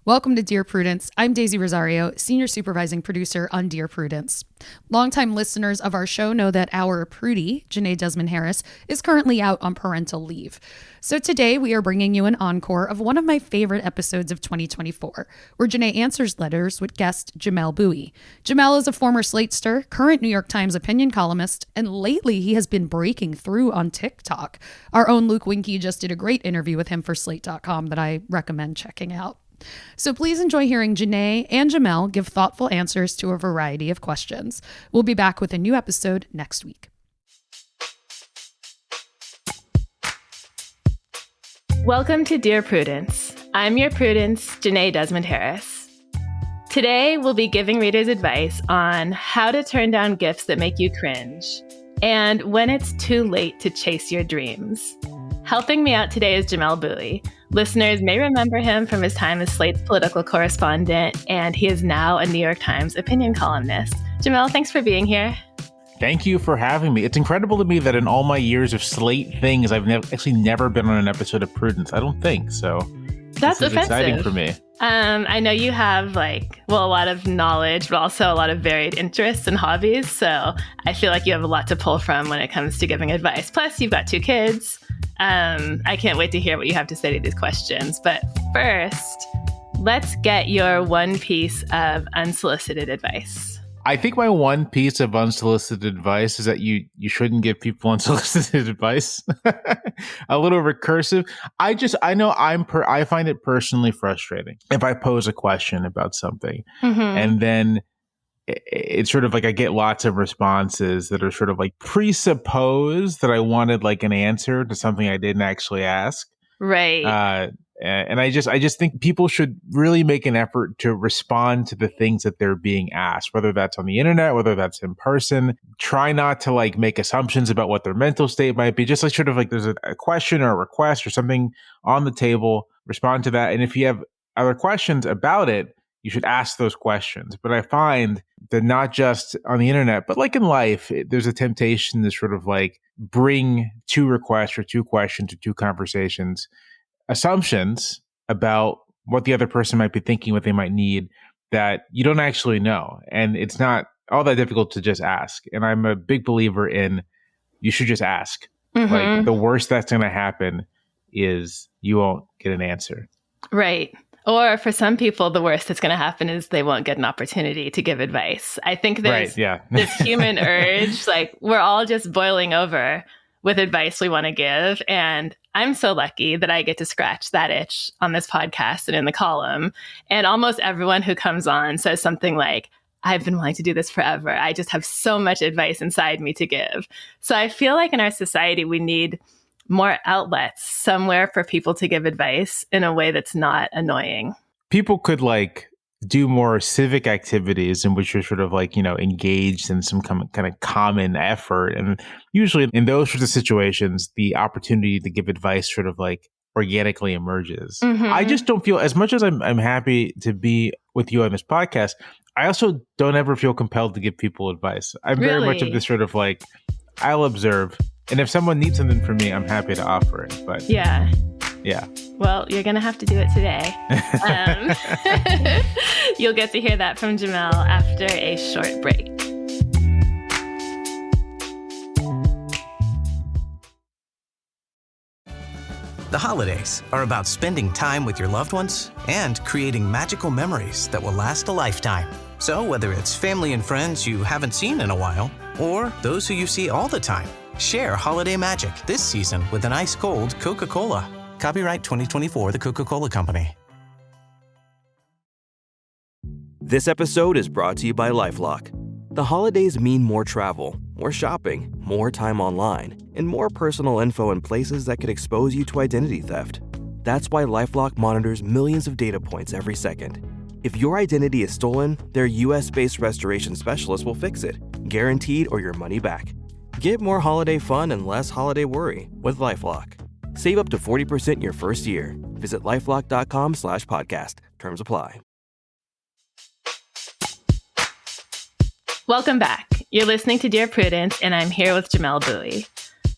Welcome to Dear Prudence. I'm Daisy Rosario, Senior Supervising Producer on Dear Prudence. Longtime listeners of our show know that our Prudie, Jenée Desmond-Harris, is currently out on parental leave. So today we are bringing you an encore of one of my favorite episodes of 2024, where Jenée answers letters with guest Jamelle Bouie. Jamelle is a former Slate-ster, current New York Times opinion columnist, and lately he has been breaking through on TikTok. Our own Luke Winkie just did a great interview with him for Slate.com that I recommend checking out. So please enjoy hearing Jenée and Jamelle give thoughtful answers to a variety of questions. We'll be back with a new episode next week. Welcome to Dear Prudence. I'm your Prudence, Jenée Desmond-Harris. Today, we'll be giving readers advice on how to turn down gifts that make you cringe and when it's too late to chase your dreams. Helping me out today is Jamelle Bouie. Listeners may remember him from his time as Slate's political correspondent, and he is now a New York Times opinion columnist. Jamelle, thanks for being here. Thank you for having me. It's incredible to me that in all my years of Slate things, I've actually never been on an episode of Prudence. I don't think so. That's this is offensive. Exciting for me. I know you have a lot of knowledge, but also a lot of varied interests and hobbies. So I feel like you have a lot to pull from when it comes to giving advice. Plus, you've got 2 kids. I can't wait to hear what you have to say to these questions. But first, let's get your one piece of unsolicited advice. I think my one piece of unsolicited advice is that you shouldn't give people unsolicited advice. A little recursive. I find it personally frustrating if I pose a question about something and then it's sort of like I get lots of responses that are sort of like presuppose that I wanted like an answer to something I didn't actually ask. Right. And I just think people should really make an effort to respond to the things that they're being asked, whether that's on the internet, whether that's in person. Try not to make assumptions about what their mental state might be. Just sort of there's a question or a request or something on the table, respond to that. And if you have other questions about it, you should ask those questions. But I find that not just on the internet, but in life, there's a temptation to sort of bring 2 requests or 2 questions or 2 conversations, assumptions about what the other person might be thinking, what they might need that you don't actually know. And it's not all that difficult to just ask. And I'm a big believer in you should just ask. The worst that's going to happen is you won't get an answer. Right. Or for some people, the worst that's going to happen is they won't get an opportunity to give advice. I think there's this human urge, we're all just boiling over with advice we want to give. And I'm so lucky that I get to scratch that itch on this podcast and in the column. And almost everyone who comes on says something like, I've been wanting to do this forever. I just have so much advice inside me to give. So I feel like in our society, we need more outlets, somewhere for people to give advice in a way that's not annoying. People could do more civic activities in which you're sort of engaged in some kind of common effort. And usually in those sorts of situations, the opportunity to give advice sort of organically emerges. I just don't feel, as much as I'm happy to be with you on this podcast, I also don't ever feel compelled to give people advice. I'm very much of this sort of I'll observe. And if someone needs something from me, I'm happy to offer it. But yeah. Well, you're going to have to do it today. You'll get to hear that from Jamelle after a short break. The holidays are about spending time with your loved ones and creating magical memories that will last a lifetime. So whether it's family and friends you haven't seen in a while, or those who you see all the time, share holiday magic this season with an ice-cold Coca-Cola. Copyright 2024, The Coca-Cola Company. This episode is brought to you by LifeLock. The holidays mean more travel, more shopping, more time online, and more personal info in places that could expose you to identity theft. That's why LifeLock monitors millions of data points every second. If your identity is stolen, their US-based restoration specialist will fix it, guaranteed or your money back. Get more holiday fun and less holiday worry with LifeLock. Save up to 40% your first year. Visit LifeLock.com/podcast. Terms apply. Welcome back. You're listening to Dear Prudence, and I'm here with Jamelle Bouie.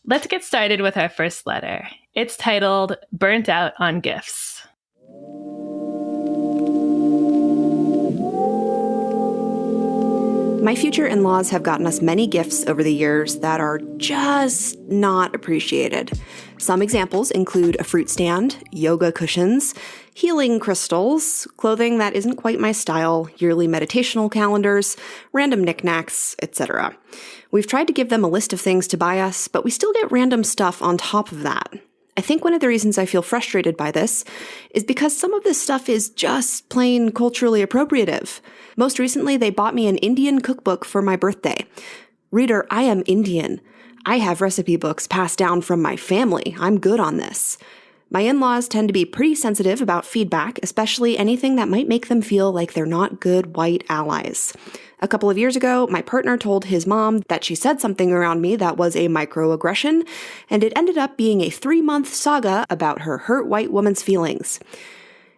Let's get started with our first letter. It's titled Burnt Out on Gifts. My future in-laws have gotten us many gifts over the years that are just not appreciated. Some examples include a fruit stand, yoga cushions, healing crystals, clothing that isn't quite my style, yearly meditational calendars, random knickknacks, etc. We've tried to give them a list of things to buy us, but we still get random stuff on top of that. I think one of the reasons I feel frustrated by this is because some of this stuff is just plain culturally appropriative. Most recently, they bought me an Indian cookbook for my birthday. Reader, I am Indian. I have recipe books passed down from my family. I'm good on this. My in-laws tend to be pretty sensitive about feedback, especially anything that might make them feel like they're not good white allies. A couple of years ago, my partner told his mom that she said something around me that was a microaggression, and it ended up being a 3-month saga about her hurt white woman's feelings.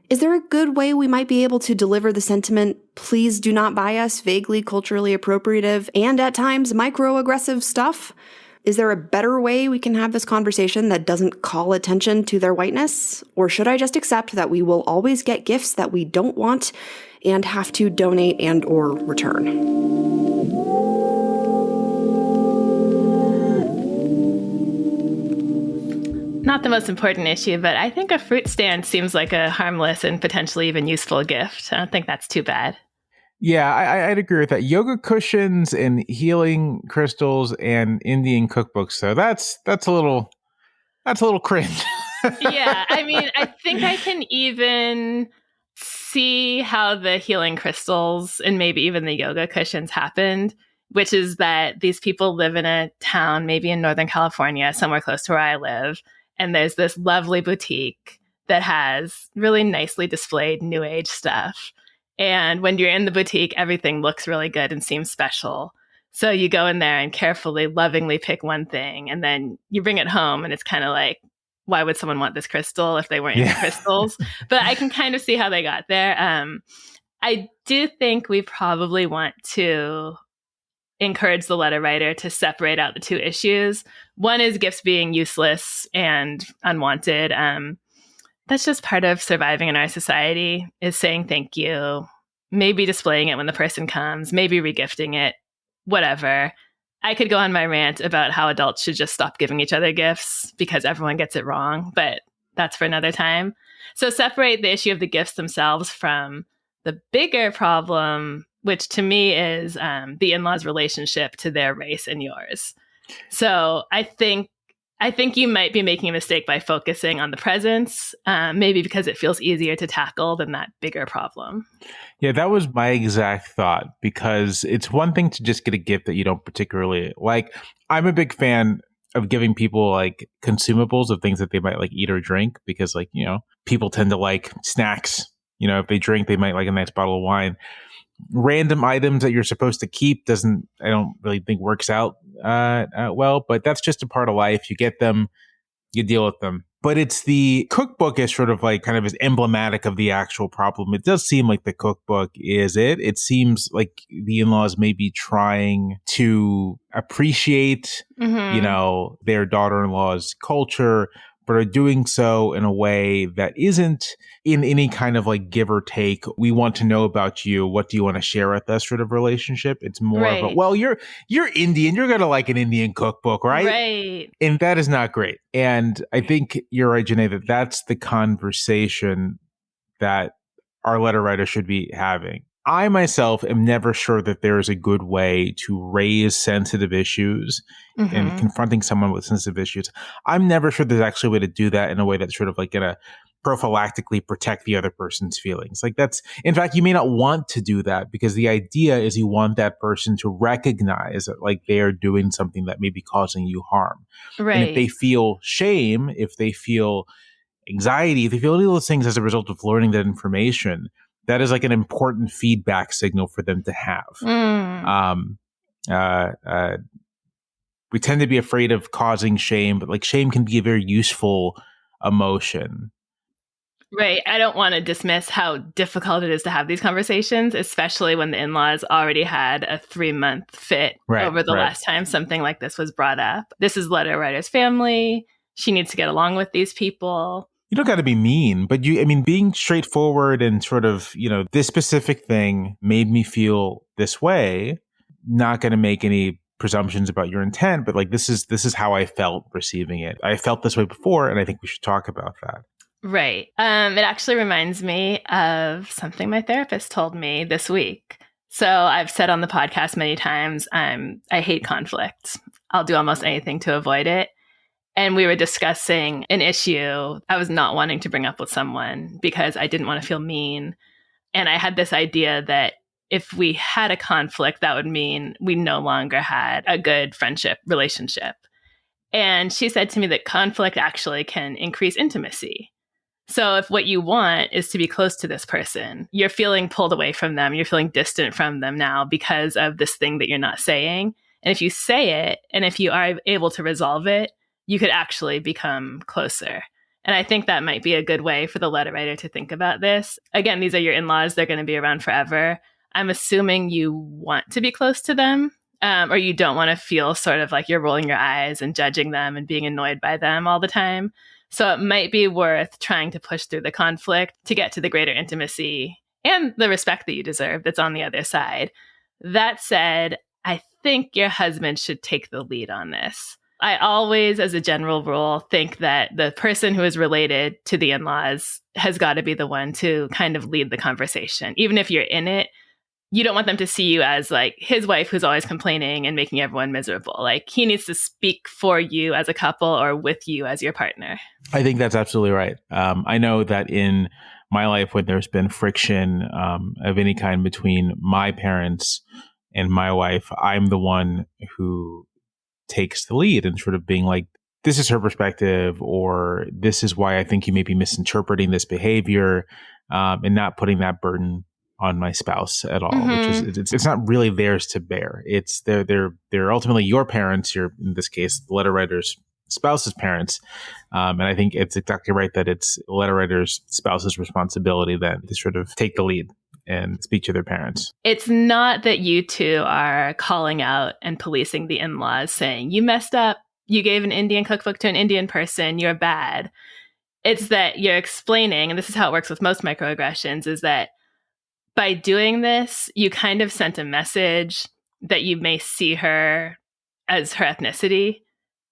Is there a good way we might be able to deliver the sentiment, please do not buy us vaguely culturally appropriative and at times microaggressive stuff? Is there a better way we can have this conversation that doesn't call attention to their whiteness? Or should I just accept that we will always get gifts that we don't want and have to donate and or return? Not the most important issue, but I think a fruit stand seems like a harmless and potentially even useful gift. I don't think that's too bad. Yeah, I'd agree with that. Yoga cushions and healing crystals and Indian cookbooks, though, that's a little cringe. Yeah, I mean, I think I can even see how the healing crystals and maybe even the yoga cushions happened, which is that these people live in a town, maybe in Northern California, somewhere close to where I live, and there's this lovely boutique that has really nicely displayed new age stuff. And when you're in the boutique, everything looks really good and seems special. So you go in there and carefully, lovingly pick one thing, and then you bring it home, and it's kind of like, why would someone want this crystal if they weren't into crystals? But I can kind of see how they got there. I do think we probably want to encourage the letter writer to separate out the two issues. One is gifts being useless and unwanted. That's just part of surviving in our society, is saying thank you, maybe displaying it when the person comes, maybe regifting it, whatever. I could go on my rant about how adults should just stop giving each other gifts because everyone gets it wrong, but that's for another time. So separate the issue of the gifts themselves from the bigger problem, which to me is the in-laws' relationship to their race and yours. So I think you might be making a mistake by focusing on the presents, maybe because it feels easier to tackle than that bigger problem. Yeah, that was my exact thought, because it's one thing to just get a gift that you don't particularly like. I'm a big fan of giving people like consumables of things that they might like eat or drink, because like, you know, people tend to like snacks. You know, if they drink, they might like a nice bottle of wine. Random items that you're supposed to keep I don't really think works out well, but that's just a part of life. You get them, you deal with them. But it's the cookbook is sort of like kind of is emblematic of the actual problem. It does seem like the cookbook is it. It seems like the in-laws may be trying to appreciate, you know, their daughter-in-law's culture, but are doing so in a way that isn't in any kind of like give or take, we want to know about you, what do you want to share with us sort of relationship. It's more of a, well, you're Indian, you're going to like an Indian cookbook, right? Right. And that is not great. And I think you're right, Jenée, that that's the conversation that our letter writer should be having. I myself am never sure that there is a good way to raise sensitive issues and confronting someone with sensitive issues. I'm never sure there's actually a way to do that in a way that's sort of like going to prophylactically protect the other person's feelings. Like that's, in fact, you may not want to do that, because the idea is you want that person to recognize that like they are doing something that may be causing you harm. Right. And if they feel shame, if they feel anxiety, if they feel any of those things as a result of learning that information, that is like an important feedback signal for them to have. We tend to be afraid of causing shame, but like shame can be a very useful emotion. Right. I don't want to dismiss how difficult it is to have these conversations, especially when the in-laws already had a 3-month fit over the last time something like this was brought up. This is letter writer's family. She needs to get along with these people. You don't got to be mean, but being straightforward and sort of, you know, this specific thing made me feel this way. not going to make any presumptions about your intent, but like, this is how I felt receiving it. I felt this way before, and I think we should talk about that. Right. It actually reminds me of something my therapist told me this week. So I've said on the podcast many times, I hate conflict. I'll do almost anything to avoid it. And we were discussing an issue I was not wanting to bring up with someone because I didn't want to feel mean. And I had this idea that if we had a conflict, that would mean we no longer had a good friendship relationship. And she said to me that conflict actually can increase intimacy. So if what you want is to be close to this person, you're feeling pulled away from them, you're feeling distant from them now because of this thing that you're not saying. And if you say it, and if you are able to resolve it, you could actually become closer. And I think that might be a good way for the letter writer to think about this. Again, these are your in-laws. They're going to be around forever. I'm assuming you want to be close to them, or you don't want to feel sort of like you're rolling your eyes and judging them and being annoyed by them all the time. So it might be worth trying to push through the conflict to get to the greater intimacy and the respect that you deserve that's on the other side. That said, I think your husband should take the lead on this. I always, as a general rule, think that the person who is related to the in-laws has got to be the one to kind of lead the conversation. Even if you're in it, you don't want them to see you as like his wife who's always complaining and making everyone miserable. Like, he needs to speak for you as a couple or with you as your partner. I think that's absolutely right. I know that in my life, when there's been friction of any kind between my parents and my wife, I'm the one who takes the lead and sort of being like, this is her perspective, or this is why I think you may be misinterpreting this behavior, and not putting that burden on my spouse at all, which is it's not really theirs to bear. It's they're ultimately your parents. You're, in this case, the letter writer's spouse's parents, and I think it's exactly right that it's the letter writer's spouse's responsibility then to sort of take the lead and speak to their parents. It's not that you two are calling out and policing the in-laws, saying you messed up, you gave an Indian cookbook to an Indian person, you're bad. It's that you're explaining, and this is how it works with most microaggressions, is that by doing this, you kind of sent a message that you may see her as her ethnicity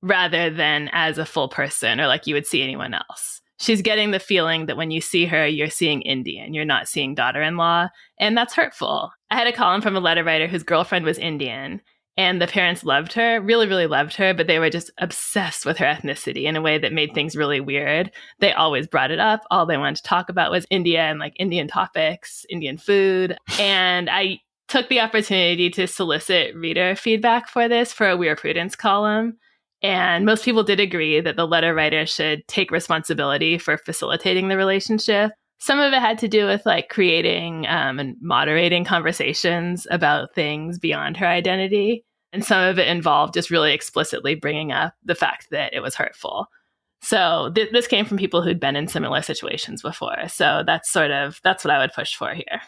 rather than as a full person or like you would see anyone else. She's getting the feeling that when you see her, you're seeing Indian, you're not seeing daughter-in-law, and that's hurtful. I had a column from a letter writer whose girlfriend was Indian, and the parents loved her, really, really loved her, but they were just obsessed with her ethnicity in a way that made things really weird. They always brought it up. All they wanted to talk about was India and like Indian topics, Indian food. And I took the opportunity to solicit reader feedback for this for a We Are Prudence column. And most people did agree that the letter writer should take responsibility for facilitating the relationship. Some of it had to do with like creating and moderating conversations about things beyond her identity. And some of it involved just really explicitly bringing up the fact that it was hurtful. So this came from people who'd been in similar situations before. So that's what I would push for here.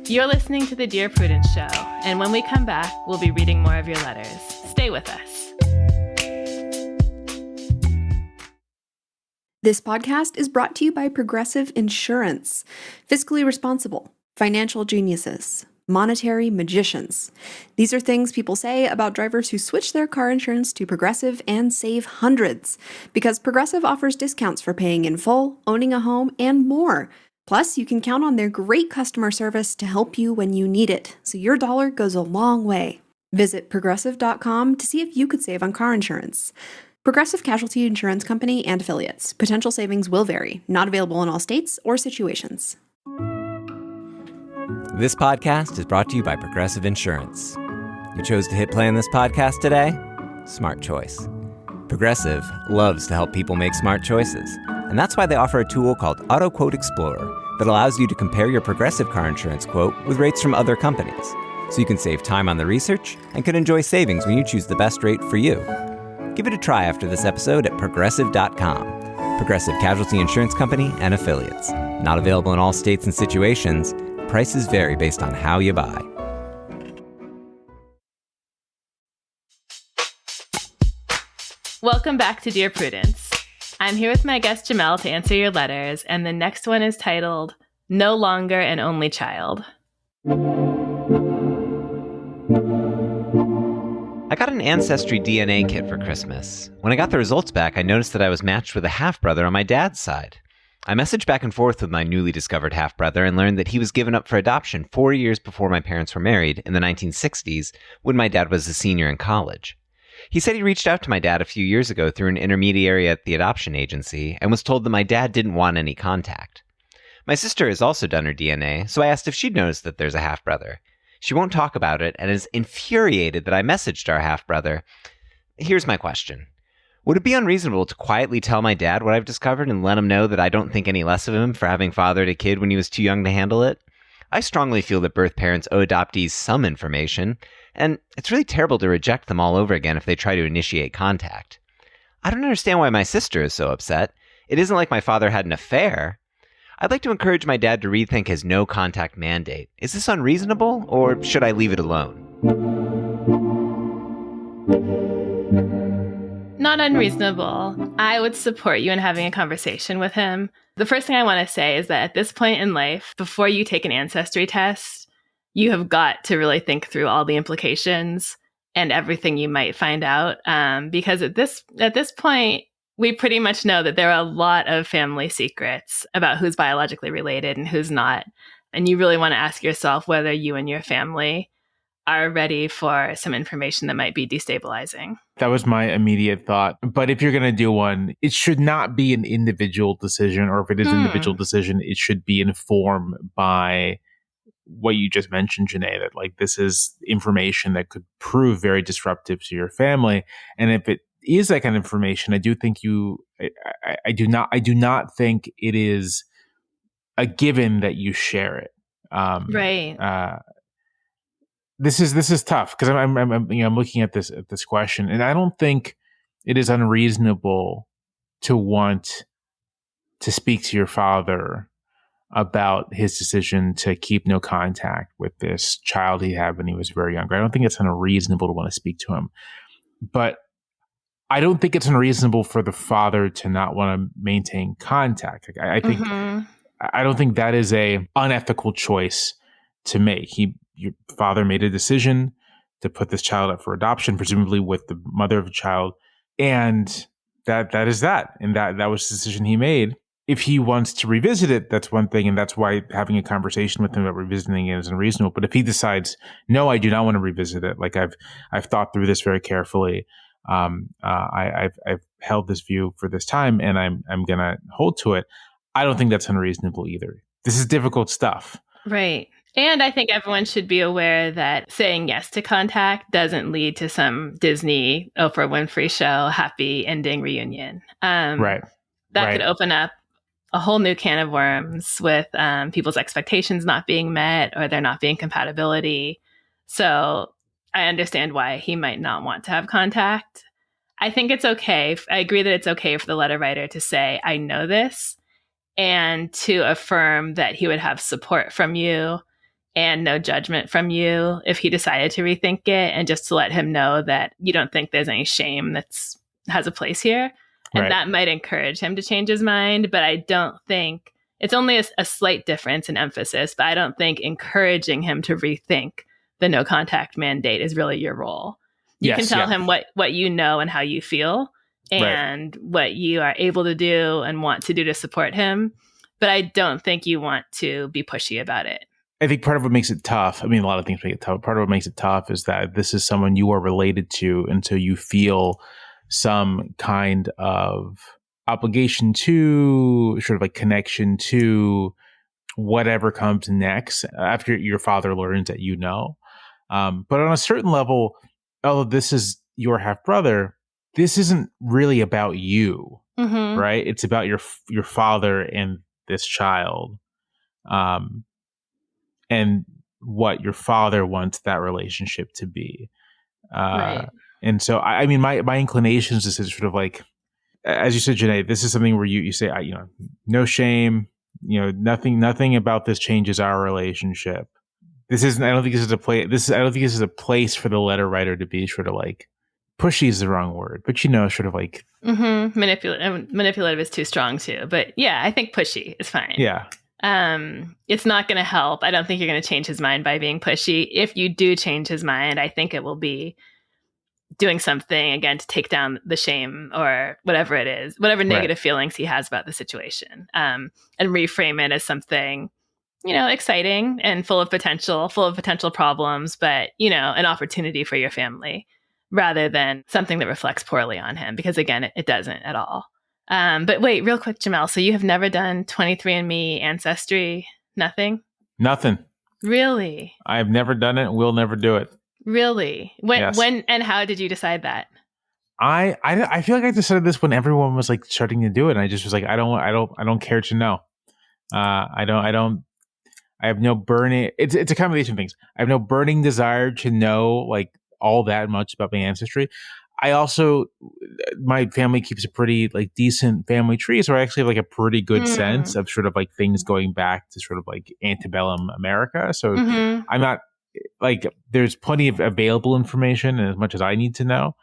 You're listening to the Dear Prudence Show. And when we come back, we'll be reading more of your letters. Stay with us. This podcast is brought to you by Progressive Insurance. Fiscally responsible, financial geniuses, monetary magicians. These are things people say about drivers who switch their car insurance to Progressive and save hundreds. Because Progressive offers discounts for paying in full, owning a home, and more. Plus, you can count on their great customer service to help you when you need it, so your dollar goes a long way. Visit Progressive.com to see if you could save on car insurance. Progressive Casualty Insurance Company and Affiliates. Potential savings will vary. Not available in all states or situations. This podcast is brought to you by Progressive Insurance. You chose to hit play on this podcast today? Smart choice. Progressive loves to help people make smart choices. And that's why they offer a tool called Auto Quote Explorer that allows you to compare your Progressive car insurance quote with rates from other companies. So you can save time on the research and can enjoy savings when you choose the best rate for you. Give it a try after this episode at Progressive.com. Progressive Casualty Insurance Company and Affiliates. Not available in all states and situations. Prices vary based on how you buy. Welcome back to Dear Prudence. I'm here with my guest Jamelle to answer your letters, and the next one is titled, No Longer an Only Child. I got an Ancestry DNA kit for Christmas. When I got the results back, I noticed that I was matched with a half-brother on my dad's side. I messaged back and forth with my newly discovered half-brother and learned that he was given up for adoption 4 years before my parents were married in the 1960s, when my dad was a senior in college. He said he reached out to my dad a few years ago through an intermediary at the adoption agency and was told that my dad didn't want any contact. My sister has also done her DNA, so I asked if she'd noticed that there's a half-brother. She won't talk about it and is infuriated that I messaged our half-brother. Here's my question. Would it be unreasonable to quietly tell my dad what I've discovered and let him know that I don't think any less of him for having fathered a kid when he was too young to handle it? I strongly feel that birth parents owe adoptees some information, and it's really terrible to reject them all over again if they try to initiate contact. I don't understand why my sister is so upset. It isn't like my father had an affair. I'd like to encourage my dad to rethink his no-contact mandate. Is this unreasonable, or should I leave it alone? Not unreasonable. I would support you in having a conversation with him. The first thing I want to say is that at this point in life, before you take an ancestry test, you have got to really think through all the implications and everything you might find out. Because at this point, we pretty much know that there are a lot of family secrets about who's biologically related and who's not. And you really want to ask yourself whether you and your family are ready for some information that might be destabilizing. That was my immediate thought. But if you're going to do one, it should not be an individual decision, or if it is an individual decision, it should be informed by what you just mentioned, Jenée, that like this is information that could prove very disruptive to your family. And if it is that kind of information, I do think I do not think it is a given that you share it. Right. This is tough because I'm looking at this question, and I don't think it is unreasonable to want to speak to your father about his decision to keep no contact with this child he had when he was very young. I don't think it's unreasonable to want to speak to him, but I don't think it's unreasonable for the father to not want to maintain contact. I think I don't think that is a unethical choice to make. Your father made a decision to put this child up for adoption, presumably with the mother of the child, and that is that. And that was the decision he made. If he wants to revisit it, that's one thing, and that's why having a conversation with him about revisiting it is unreasonable. But if he decides, no, I do not want to revisit it, like I've thought through this very carefully, I've held this view for this time, and I'm gonna hold to it, I don't think that's unreasonable either. This is difficult stuff. Right. And I think everyone should be aware that saying yes to contact doesn't lead to some Disney Oprah Winfrey show happy ending reunion. That could open up a whole new can of worms with people's expectations not being met or there not being compatibility. So I understand why he might not want to have contact. I think it's okay. I agree that it's okay for the letter writer to say, I know this, and to affirm that he would have support from you and no judgment from you if he decided to rethink it, and just to let him know that you don't think there's any shame that's has a place here. And that might encourage him to change his mind. But I don't think it's only a slight difference in emphasis, but I don't think encouraging him to rethink the no contact mandate is really your role. You can tell him what you know and how you feel and what you are able to do and want to do to support him. But I don't think you want to be pushy about it. I think part of what makes it tough, I mean, a lot of things make it tough. Part of what makes it tough is that this is someone you are related to, and so you feel some kind of obligation to, sort of like connection to whatever comes next after your father learns that you know. But on a certain level, although this is your half-brother, this isn't really about you, right? It's about your father and this child. And what your father wants that relationship to be. And so, I mean, my inclination is to sort of like, as you said, Jenée, this is something where you say, no shame, nothing about this changes our relationship. I don't think this is a place for the letter writer to be sort of like pushy is the wrong word, but sort of like manipulative is too strong too. But yeah, I think pushy is fine. Yeah. It's not going to help. I don't think you're going to change his mind by being pushy. If you do change his mind, I think it will be doing something again to take down the shame or whatever it is, whatever negative feelings he has about the situation, and reframe it as something, exciting and full of potential problems, but, an opportunity for your family rather than something that reflects poorly on him, because again, it doesn't at all. But wait, real quick, Jamelle, so you have never done 23andMe Ancestry? Nothing? Nothing. Really? I've never done it. We'll never do it. Really? When and how did you decide that? I feel like I decided this when everyone was like starting to do it, and I just was like, I don't care to know. I have no burning. It's a combination of things. I have no burning desire to know like all that much about my ancestry. I also, my family keeps a pretty like decent family tree, so I actually have like a pretty good sense of sort of like things going back to sort of like antebellum America. So I'm not like, there's plenty of available information and as much as I need to know.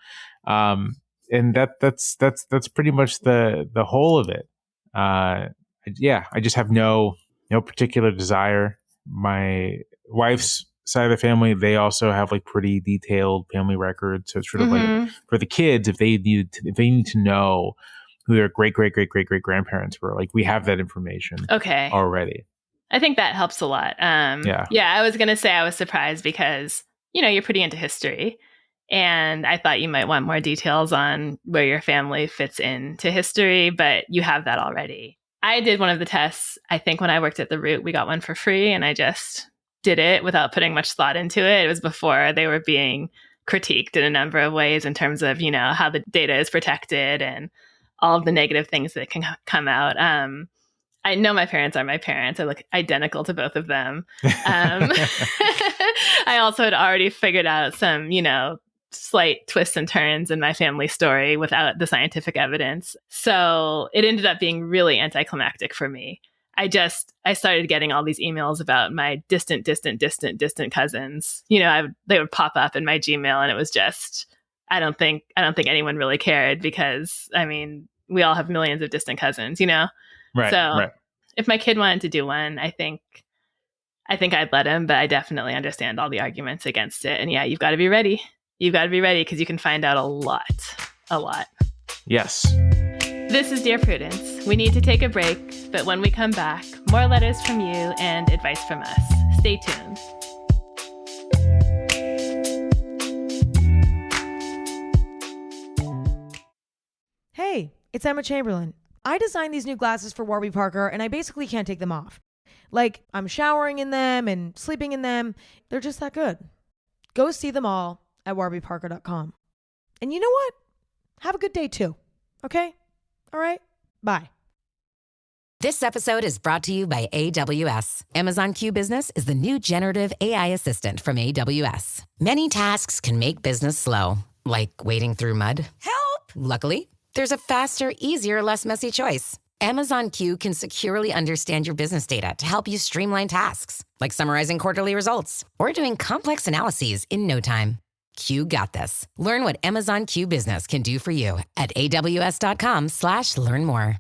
And that's pretty much the whole of it. I just have no particular desire. My wife's side of the family, they also have like pretty detailed family records. So it's sort of like for the kids, if they need to know who their great grandparents were, like we have that information already. I think that helps a lot. I was going to say I was surprised because, you're pretty into history, and I thought you might want more details on where your family fits into history, but you have that already. I did one of the tests. I think when I worked at The Root, we got one for free, and I just did it without putting much thought into it. It was before they were being critiqued in a number of ways in terms of, how the data is protected and all of the negative things that can come out. I know my parents are my parents. I look identical to both of them. I also had already figured out some, slight twists and turns in my family story without the scientific evidence. So it ended up being really anticlimactic for me. I started getting all these emails about my distant cousins. They would pop up in my Gmail, and it was just, I don't think anyone really cared because, we all have millions of distant cousins, Right. So if my kid wanted to do one, I think I'd let him, but I definitely understand all the arguments against it. And yeah, you've got to be ready. You've got to be ready because you can find out a lot. Yes. This is Dear Prudence. We need to take a break, but when we come back, more letters from you and advice from us. Stay tuned. Hey, it's Emma Chamberlain. I designed these new glasses for Warby Parker, and I basically can't take them off. Like, I'm showering in them and sleeping in them. They're just that good. Go see them all at warbyparker.com. And you know what? Have a good day too. Okay? All right? Bye. This episode is brought to you by AWS. Amazon Q Business is the new generative AI assistant from AWS. Many tasks can make business slow, like wading through mud. Help! Luckily, there's a faster, easier, less messy choice. Amazon Q can securely understand your business data to help you streamline tasks, like summarizing quarterly results or doing complex analyses in no time. Q got this. Learn what Amazon Q Business can do for you at aws.com/learn more.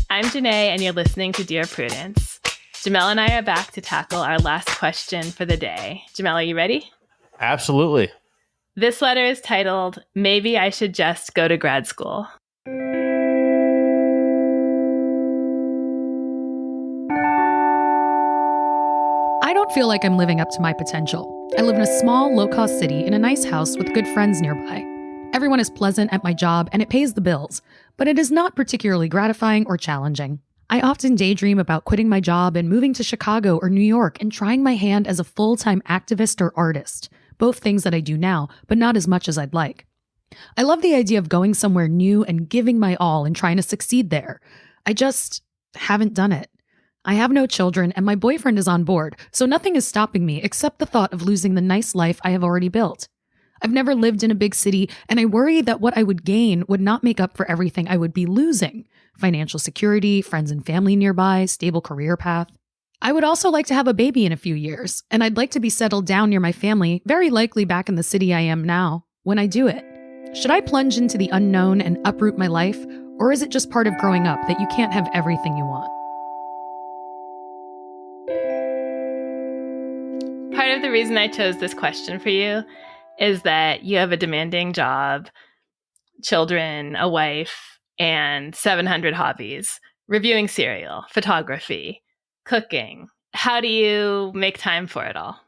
I'm Jenée, and you're listening to Dear Prudence. Jamelle and I are back to tackle our last question for the day. Jamelle, are you ready? Absolutely. This letter is titled, Maybe I Should Just Go to Grad School. I don't feel like I'm living up to my potential. I live in a small, low-cost city in a nice house with good friends nearby. Everyone is pleasant at my job and it pays the bills, but it is not particularly gratifying or challenging. I often daydream about quitting my job and moving to Chicago or New York and trying my hand as a full-time activist or artist, both things that I do now, but not as much as I'd like. I love the idea of going somewhere new and giving my all and trying to succeed there. I just haven't done it. I have no children and my boyfriend is on board, so nothing is stopping me except the thought of losing the nice life I have already built. I've never lived in a big city, and I worry that what I would gain would not make up for everything I would be losing. Financial security, friends and family nearby, stable career path. I would also like to have a baby in a few years, and I'd like to be settled down near my family, very likely back in the city I am now. when I do it? Should I plunge into the unknown and uproot my life? Or is it just part of growing up that you can't have everything you want? Part of the reason I chose this question for you is that you have a demanding job, children, a wife, and 700 hobbies, reviewing cereal, photography, cooking. How do you make time for it all?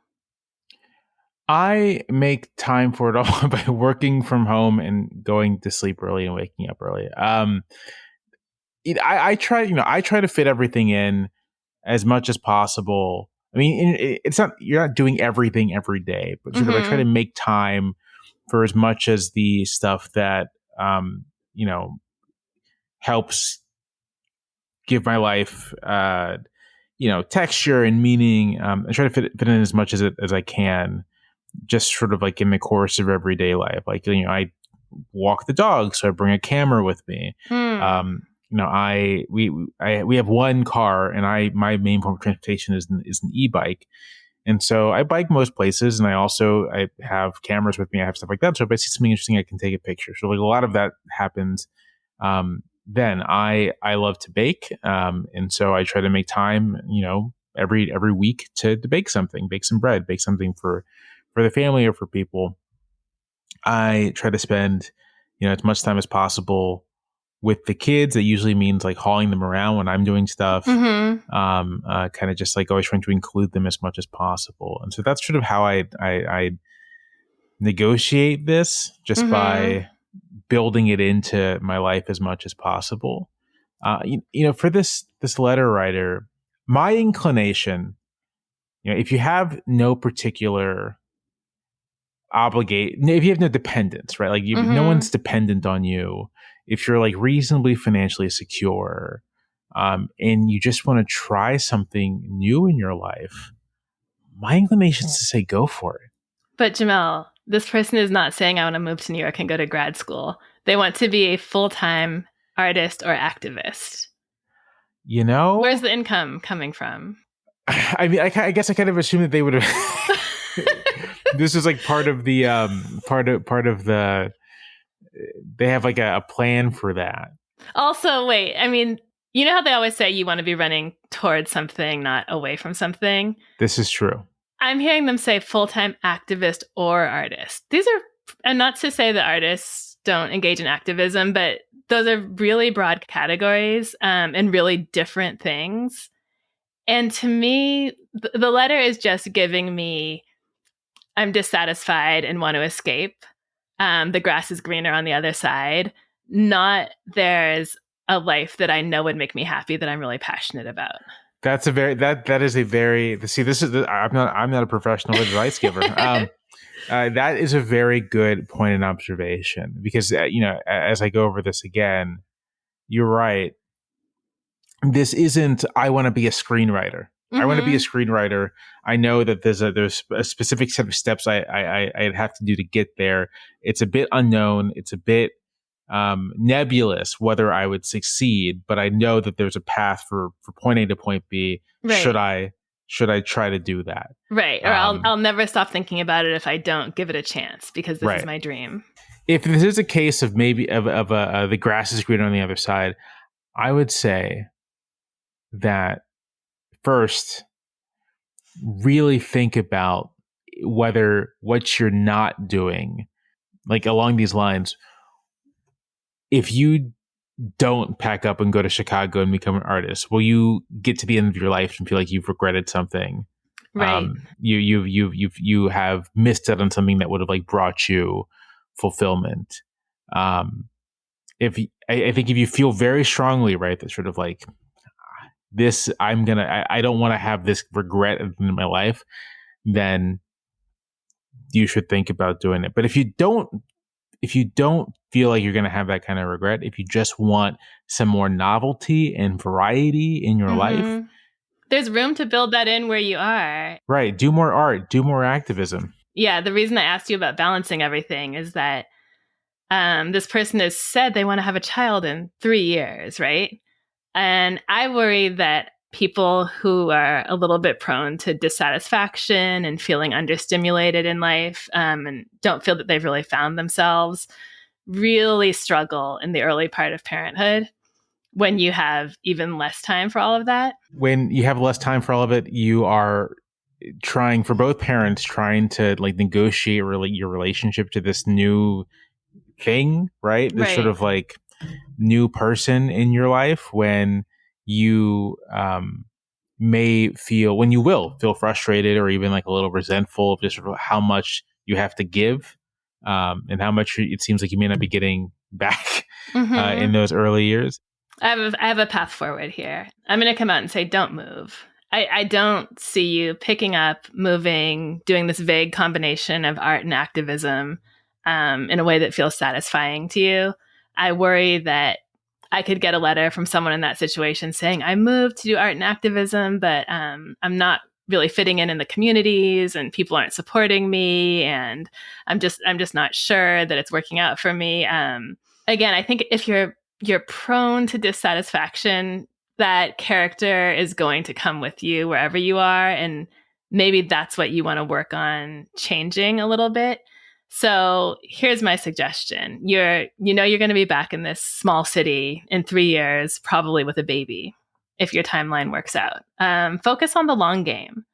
I make time for it all by working from home and going to sleep early and waking up early. I try to fit everything in as much as possible. I mean, you're not doing everything every day, but sort of I try to make time for as much as the stuff that, helps give my life, texture and meaning. I try to fit in as much as I can, just sort of like in the course of everyday life. Like, I walk the dog, so I bring a camera with me. We have one car, and my main form of transportation is an e-bike. And so I bike most places, and I have cameras with me. I have stuff like that. So if I see something interesting, I can take a picture. So like a lot of that happens. Then I love to bake. And so I try to make time, every week to bake something, bake some bread, bake something for the family or for people. I try to spend, as much time as possible with the kids. It usually means like hauling them around when I'm doing stuff, kind of just like always trying to include them as much as possible. And so that's sort of how I negotiate this, just by building it into my life as much as possible. For this letter writer, my inclination, if you have no particular if you have no dependence, right? Like no one's dependent on you. If you're like reasonably financially secure, and you just want to try something new in your life, my inclination is to say go for it. But Jamelle, this person is not saying I want to move to New York and go to grad school. They want to be a full-time artist or activist. Where's the income coming from? I mean, I guess I kind of assumed that they would have. This is like part of the they have like a plan for that. Also, wait, I mean, you know how they always say you want to be running towards something, not away from something? This is true. I'm hearing them say full-time activist or artist. These are, and not to say that artists don't engage in activism, but those are really broad categories, and really different things. And to me, the letter is just giving me, I'm dissatisfied and want to escape. The grass is greener on the other side. Not there's a life that I know would make me happy that I'm really passionate about. That's a very that is a very I'm not a professional advice giver. That is a very good point and observation, because as I go over this again, you're right. This isn't I want to be a screenwriter. I want to be a screenwriter. I know that there's a specific set of steps I'd have to do to get there. It's a bit unknown. It's a bit nebulous whether I would succeed, but I know that there's a path for point A to point B. Right. Should I try to do that? Right. Or I'll never stop thinking about it if I don't give it a chance, because this is my dream. If this is a case of maybe of the grass is greener on the other side, I would say that first, really think about whether what you're not doing, like along these lines, if you don't pack up and go to Chicago and become an artist, will you get to the end of your life and feel like you've regretted something? Right. You have missed out on something that would have like brought you fulfillment. I think if you feel very strongly, right, that sort of like this, I don't want to have this regret in my life, then you should think about doing it. But if you don't feel like you're going to have that kind of regret, if you just want some more novelty and variety in your life, there's room to build that in where you are. Right. Do more art, do more activism. Yeah. The reason I asked you about balancing everything is that this person has said they want to have a child in 3 years, right? And I worry that people who are a little bit prone to dissatisfaction and feeling understimulated in life, and don't feel that they've really found themselves, really struggle in the early part of parenthood when you have even less time for all of that. When you have less time for all of it, you are trying, for both parents, trying to like negotiate really your relationship to this new thing, right? This sort of like new person in your life, when you when you will feel frustrated or even like a little resentful of just sort of how much you have to give, and how much it seems like you may not be getting back in those early years. I have a path forward here. I'm going to come out and say, don't move. I don't see you picking up, moving, doing this vague combination of art and activism in a way that feels satisfying to you. I worry that I could get a letter from someone in that situation saying, I moved to do art and activism, but I'm not really fitting in the communities, and people aren't supporting me, and I'm just not sure that it's working out for me. Again, I think if you're prone to dissatisfaction, that character is going to come with you wherever you are. And maybe that's what you want to work on changing a little bit. So here's my suggestion. You're going to be back in this small city in 3 years, probably with a baby, if your timeline works out. Focus on the long game.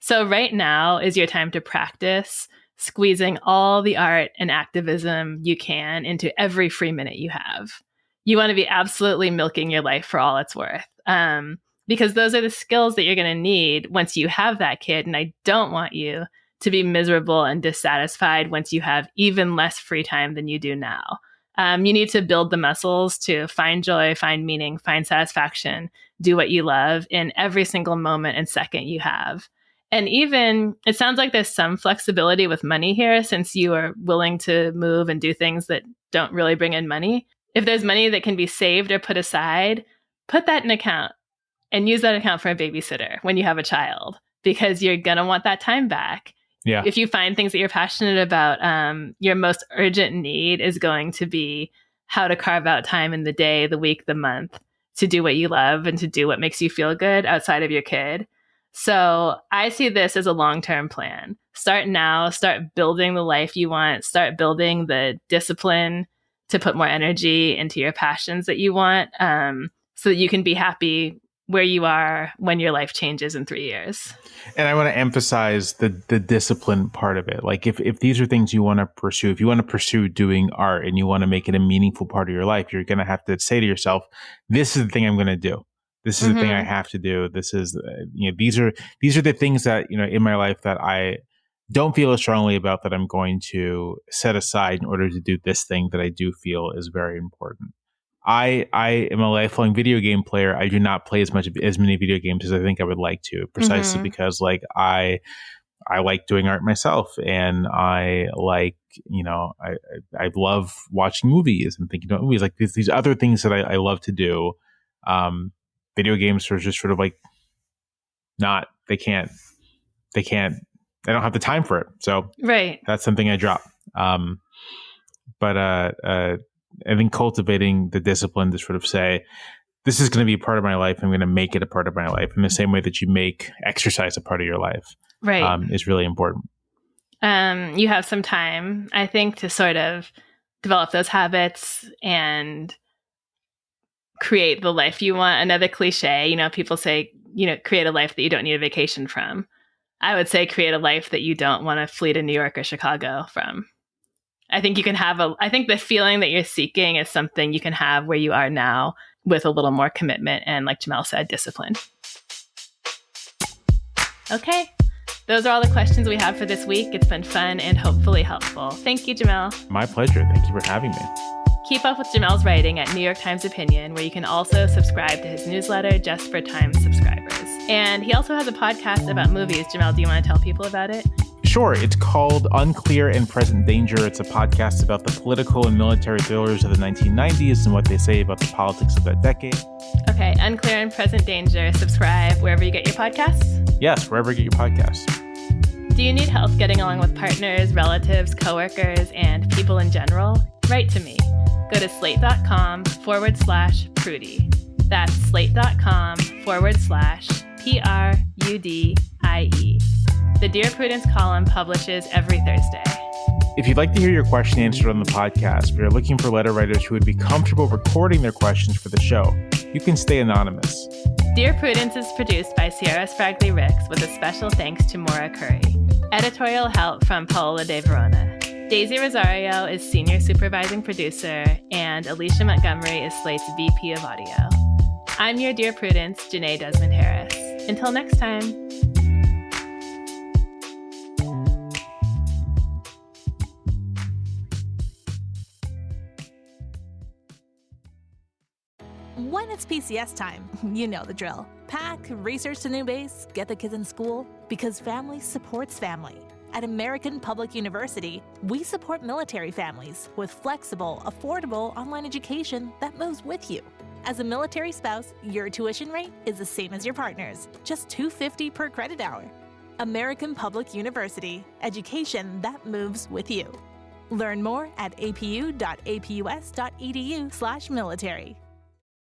So right now is your time to practice squeezing all the art and activism you can into every free minute you have. You want to be absolutely milking your life for all it's worth, because those are the skills that you're going to need once you have that kid. And I don't want you to be miserable and dissatisfied once you have even less free time than you do now. You need to build the muscles to find joy, find meaning, find satisfaction, do what you love in every single moment and second you have. And even, it sounds like there's some flexibility with money here, since you are willing to move and do things that don't really bring in money. If there's money that can be saved or put aside, put that in an account and use that account for a babysitter when you have a child, because you're going to want that time back. Yeah. If you find things that you're passionate about, your most urgent need is going to be how to carve out time in the day, the week, the month to do what you love and to do what makes you feel good outside of your kid. So I see this as a long-term plan. Start now, start building the life you want, start building the discipline to put more energy into your passions that you want, so that you can be happy where you are when your life changes in 3 years. And I want to emphasize the discipline part of it. Like if these are things you want to pursue, if you want to pursue doing art and you want to make it a meaningful part of your life, you're going to have to say to yourself, this is the thing I'm going to do. This is the thing I have to do. This is, these are the things that, in my life that I don't feel as strongly about, that I'm going to set aside in order to do this thing that I do feel is very important. I am a lifelong video game player. I do not play as many video games as I think I would like to, precisely because like I like doing art myself, and I like, I love watching movies and thinking about movies, like these other things that I love to do. Video games are just sort of like they don't have the time for it. So that's something I drop. But I think cultivating the discipline to sort of say, this is going to be a part of my life. I'm going to make it a part of my life in the same way that you make exercise a part of your life, is really important. You have some time, I think, to sort of develop those habits and create the life you want. Another cliche, people say, create a life that you don't need a vacation from. I would say create a life that you don't want to flee to New York or Chicago from. I think you can have I think the feeling that you're seeking is something you can have where you are now with a little more commitment and, like Jamelle said, discipline. Okay. Those are all the questions we have for this week. It's been fun and hopefully helpful. Thank you, Jamelle. My pleasure. Thank you for having me. Keep up with Jamelle's writing at New York Times Opinion, where you can also subscribe to his newsletter just for Times subscribers. And he also has a podcast about movies. Jamelle, do you want to tell people about it? Sure. It's called Unclear and Present Danger. It's a podcast about the political and military thrillers of the 1990s and what they say about the politics of that decade. Okay. Unclear and Present Danger. Subscribe wherever you get your podcasts? Yes, wherever you get your podcasts. Do you need help getting along with partners, relatives, coworkers, and people in general? Write to me. Go to slate.com/Prudie. That's slate.com/PRUDIE. The Dear Prudence column publishes every Thursday. If you'd like to hear your question answered on the podcast, we are looking for letter writers who would be comfortable recording their questions for the show. You can stay anonymous. Dear Prudence is produced by Se'era Spragley Ricks with a special thanks to Maura Currie. Editorial help from Paola De Verona. Daisy Rosario is senior supervising producer, and Alicia Montgomery is Slate's VP of audio. I'm your Dear Prudence, Jenée Desmond-Harris. Until next time. When it's PCS time, you know the drill. Pack, research the new base, get the kids in school, because family supports family. At American Public University, we support military families with flexible, affordable online education that moves with you. As a military spouse, your tuition rate is the same as your partner's, just $250 per credit hour. American Public University, education that moves with you. Learn more at apu.apus.edu/military.